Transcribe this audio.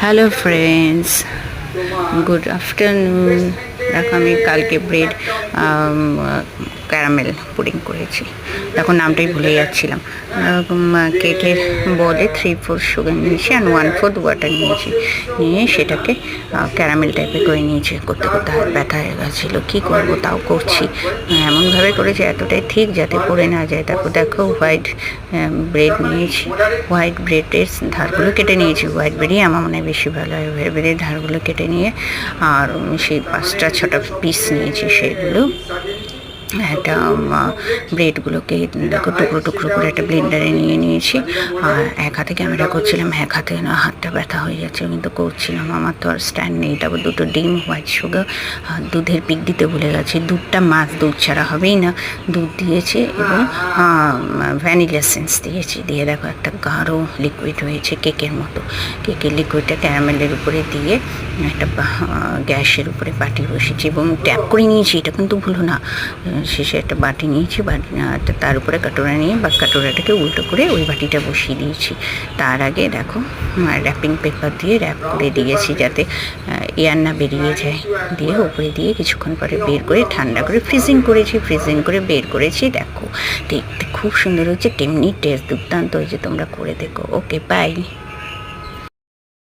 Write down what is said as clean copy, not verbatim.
Hello friends, good afternoon. দেখো আমি কালকে ব্রেড ক্যারামেল পুডিং করেছি। দেখো নামটাই ভুলে যাচ্ছিলাম। কেকের বলে 3/4 সুগার নিয়েছি আর 1/4 ওয়াটার নিয়েছি, নিয়ে সেটাকে ক্যারামেল টাইপের করে নিয়েছি। করতে করতে হাত ব্যথা হয়ে গেছিলো, কী করবো তাও করছি। এমনভাবে করেছি এতটাই ঠিক যাতে পড়ে না যায়। তারপর দেখো হোয়াইট ব্রেড নিয়েছি, হোয়াইট ব্রেডের ধারগুলো কেটে নিয়েছি। হোয়াইট ব্রেডই আমার মনে হয় বেশি ভালো হয়। হোয়াইট ব্রেডের ধারগুলো কেটে নিয়ে আর সেই 5-6টা পিস নিয়েছি, সেগুলো একটা ব্রেডগুলোকে দেখো টুকরো টুকরো করে একটা ব্লেন্ডারে নিয়ে নিয়েছি। আর এক হাতে ক্যামেরা করছিলাম, এক হাতে না হাতটা ব্যথা হয়ে যাচ্ছে, কিন্তু করছিলাম। আমার তো আর স্ট্যান্ড নেই। তারপর 2টো ডিম, হোয়াইট সুগার, দুধের পিক দিতে ভুলে গেছি। দুধটা মাছ দুধ ছাড়া হবেই না, দুধ দিয়েছি এবং ভ্যানিলা এসেন্স দিয়েছি। দিয়ে দেখো একটা গাঢ় লিকুইড হয়েছে কেকের মতো। কেকের লিকুইডটা ক্যারামেলের উপরে দিয়ে একটা গ্যাসের উপরে বাটি বসেছি এবং ট্যাপ করে নিয়েছি। এটা কিন্তু ভুলো না। শেষে একটা বাটি নিয়েছি, বাটি তার উপরে কাটোরা নিয়ে বা কাটোরাটাকে উল্টো করে ওই বাটিটা বসিয়ে দিয়েছি। তার আগে দেখো র্যাপিং পেপার দিয়ে র্যাপ করে দিয়েছি যাতে এয়ার না বেরিয়ে যায়। দিয়ে উপরে দিয়ে কিছুক্ষণ পরে বের করে ঠান্ডা করে ফ্রিজিং করেছি। ফ্রিজিং করে বের করেছি। দেখো দেখতে খুব সুন্দর হচ্ছে, তেমনি টেস্ট দুর্দান্ত হয়েছে। তোমরা করে দেখো। ওকে, বাই।